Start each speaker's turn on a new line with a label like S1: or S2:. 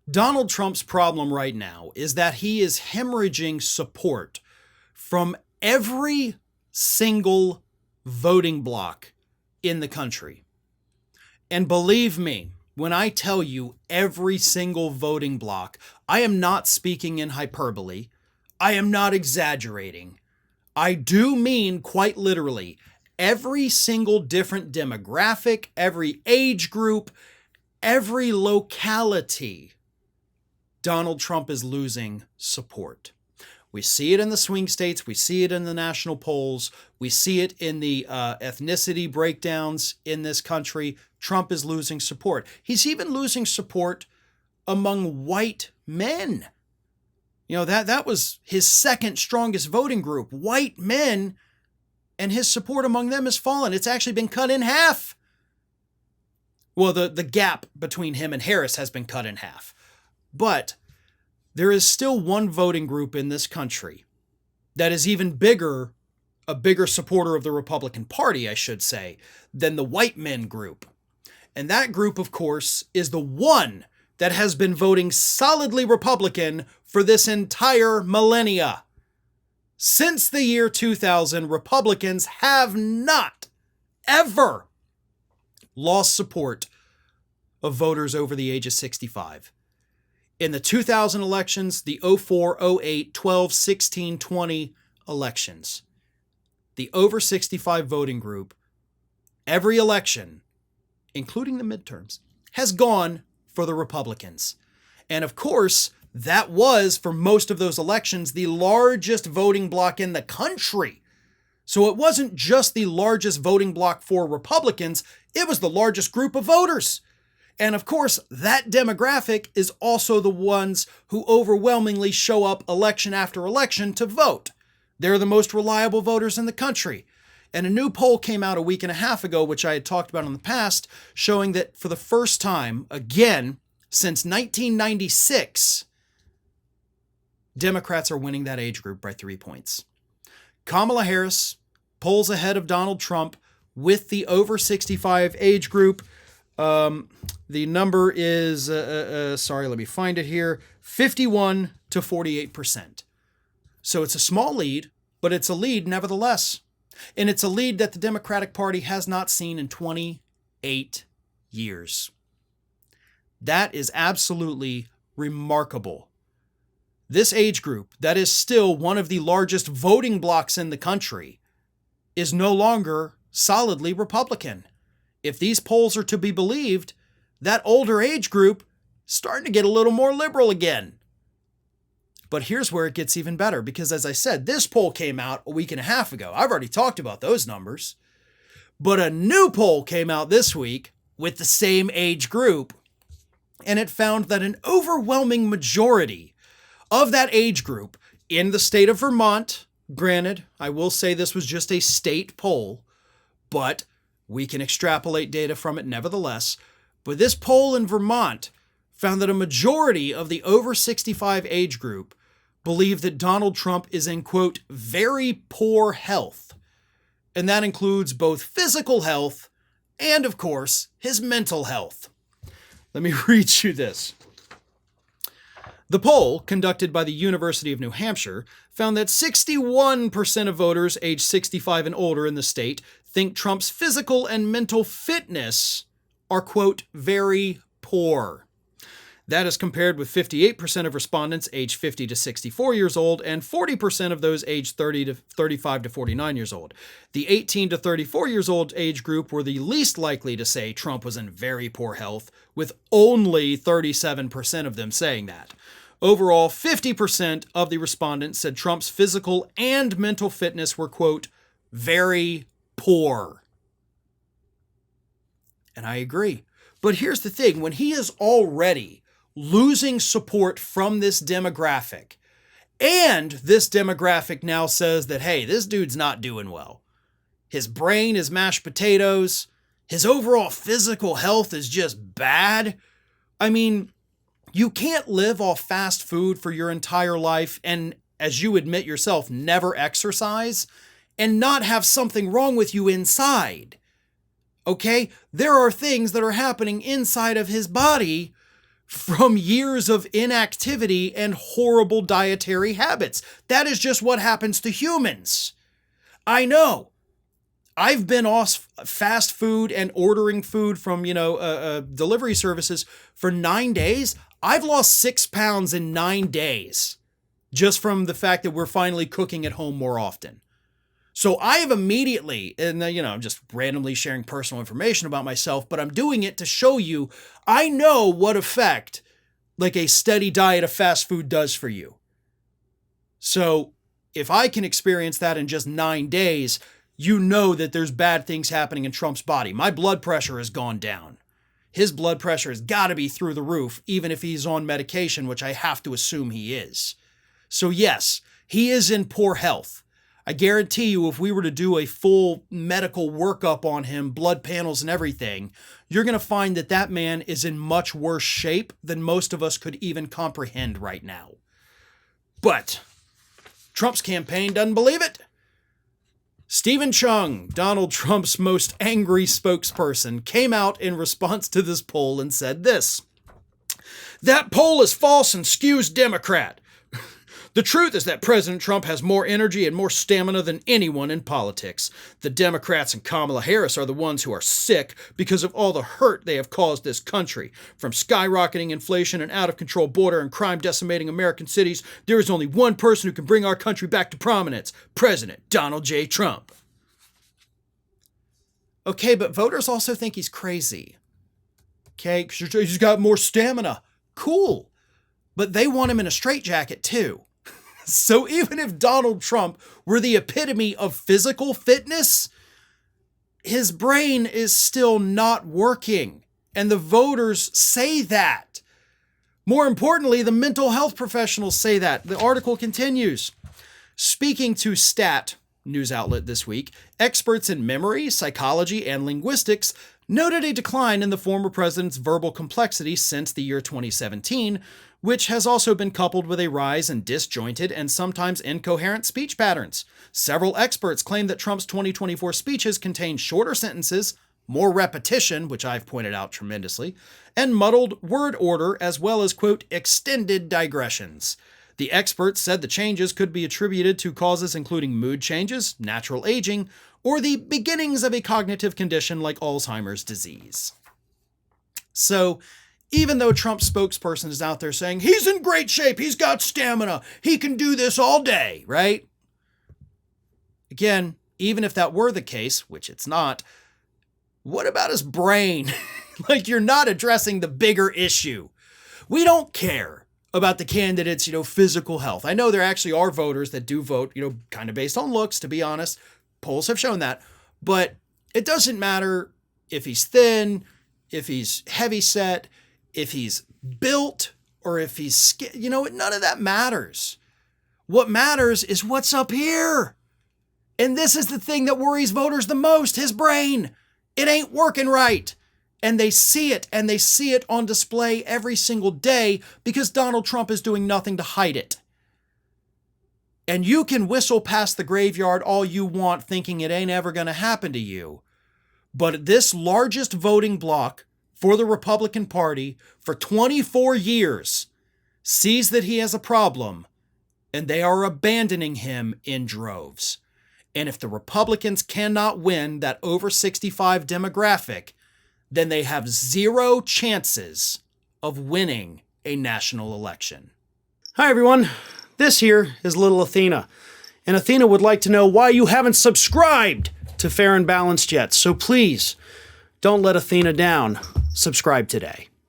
S1: Donald Trump's problem right now is that he is hemorrhaging support from every single voting bloc in the country. And believe me, when I tell you every single voting bloc, I am not speaking in hyperbole. I am not exaggerating. I do mean quite literally every single different demographic, every age group, every locality. Donald Trump is losing support. We see it in the swing states. We see it in the national polls. We see it in the ethnicity breakdowns in this country. Trump is losing support. He's even losing support among white men. You know, that was his second strongest voting group, white men, and his support among them has fallen. It's actually been cut in half. Well, the gap between him and Harris has been cut in half. But there is still one voting group in this country that is even bigger, a bigger supporter of the Republican Party, I should say, than the white men group. And that group, of course, is the one that has been voting solidly Republican for this entire millennia. Since the year 2000, Republicans have not ever lost support of voters over the age of 65. In the 2000 elections, the 04, 08, 12, 16, 20 elections, the over 65 voting group, every election, including the midterms, has gone for the Republicans. And of course, that was, for most of those elections, the largest voting bloc in the country. So it wasn't just the largest voting bloc for Republicans, it was the largest group of voters. And of course, that demographic is also the ones who overwhelmingly show up election after election to vote. They're the most reliable voters in the country. And a new poll came out a week and a half ago, which I had talked about in the past, showing that for the first time, again, since 1996, Democrats are winning that age group by 3 points. Kamala Harris polls ahead of Donald Trump with the over 65 age group. The number is, let me find it here, 51 to 48%. So it's a small lead, but it's a lead nevertheless. And it's a lead that the Democratic Party has not seen in 28 years. That is absolutely remarkable. This age group, that is still one of the largest voting blocs in the country, is no longer solidly Republican. If these polls are to be believed, that older age group is starting to get a little more liberal again. But here's where it gets even better, because as I said, this poll came out a week and a half ago. I've already talked about those numbers. But a new poll came out this week with the same age group, and it found that an overwhelming majority of that age group in the state of Vermont, granted, I will say this was just a state poll, but we can extrapolate data from it nevertheless. But this poll in Vermont found that a majority of the over 65 age group believe that Donald Trump is in, quote, very poor health. And that includes both physical health and, of course, his mental health. Let me read you this. The poll, conducted by the University of New Hampshire, found that 61% of voters aged 65 and older in the state think Trump's physical and mental fitness are, quote, very poor. That is compared with 58% of respondents aged 50 to 64 years old and 40% of those aged 35 to 49 years old. The 18 to 34 years old age group were the least likely to say Trump was in very poor health, with only 37% of them saying that. Overall, 50% of the respondents said Trump's physical and mental fitness were, quote, very poor. And I agree. But here's the thing, when he is already losing support from this demographic, and this demographic now says that, hey, this dude's not doing well. His brain is mashed potatoes. His overall physical health is just bad. I mean, you can't live off fast food for your entire life and, as you admit yourself, never exercise and not have something wrong with you inside. Okay? There are things that are happening inside of his body from years of inactivity and horrible dietary habits. That is just what happens to humans. I know. I've been off fast food and ordering food from, delivery services for 9 days. I've lost 6 pounds in 9 days just from the fact that we're finally cooking at home more often. So I have immediately, and I'm just randomly sharing personal information about myself, but I'm doing it to show you I know what effect like a steady diet of fast food does for you. So if I can experience that in just 9 days, you know that there's bad things happening in Trump's body. My blood pressure has gone down. His blood pressure has got to be through the roof, even if he's on medication, which I have to assume he is. So yes, he is in poor health. I guarantee you, if we were to do a full medical workup on him, blood panels and everything, you're going to find that that man is in much worse shape than most of us could even comprehend right now. But Trump's campaign doesn't believe it. Stephen Chung, Donald Trump's most angry spokesperson, came out in response to this poll and said this: "That poll is false and skews Democrat. The truth is that President Trump has more energy and more stamina than anyone in politics. The Democrats and Kamala Harris are the ones who are sick because of all the hurt they have caused this country. From skyrocketing inflation and out-of-control border and crime decimating American cities, there is only one person who can bring our country back to prominence: President Donald J. Trump." Okay, but voters also think he's crazy. Okay, he's got more stamina. Cool. But they want him in a straitjacket too. So even if Donald Trump were the epitome of physical fitness, his brain is still not working. And the voters say that. More importantly, the mental health professionals say that. The article continues. Speaking to Stat, news outlet this week, experts in memory, psychology, and linguistics noted a decline in the former president's verbal complexity since the year 2017, which has also been coupled with a rise in disjointed and sometimes incoherent speech patterns. Several experts claim that Trump's 2024 speeches contain shorter sentences, more repetition, which I've pointed out tremendously, and muddled word order, as well as, quote, extended digressions. The experts said the changes could be attributed to causes including mood changes, natural aging, or the beginnings of a cognitive condition like Alzheimer's disease. So, even though Trump's spokesperson is out there saying he's in great shape, he's got stamina, he can do this all day, right? Again, even if that were the case, which it's not, what about his brain? Like, you're not addressing the bigger issue. We don't care about the candidates, physical health. I know there actually are voters that do vote, kind of based on looks, to be honest. Polls have shown that. But it doesn't matter if he's thin, if he's heavy set, if he's built, or if he's none of that matters. What matters is what's up here. And this is the thing that worries voters the most, his brain. It ain't working right. And they see it, and they see it on display every single day because Donald Trump is doing nothing to hide it. And you can whistle past the graveyard all you want thinking it ain't ever going to happen to you. But this largest voting bloc for the Republican Party for 24 years sees that he has a problem, and they are abandoning him in droves. And if the Republicans cannot win that over 65 demographic, then they have zero chances of winning a national election. Hi, everyone. This here is little Athena. And Athena would like to know why you haven't subscribed to Fair and Balanced yet. So please, don't let Athena down. Subscribe today.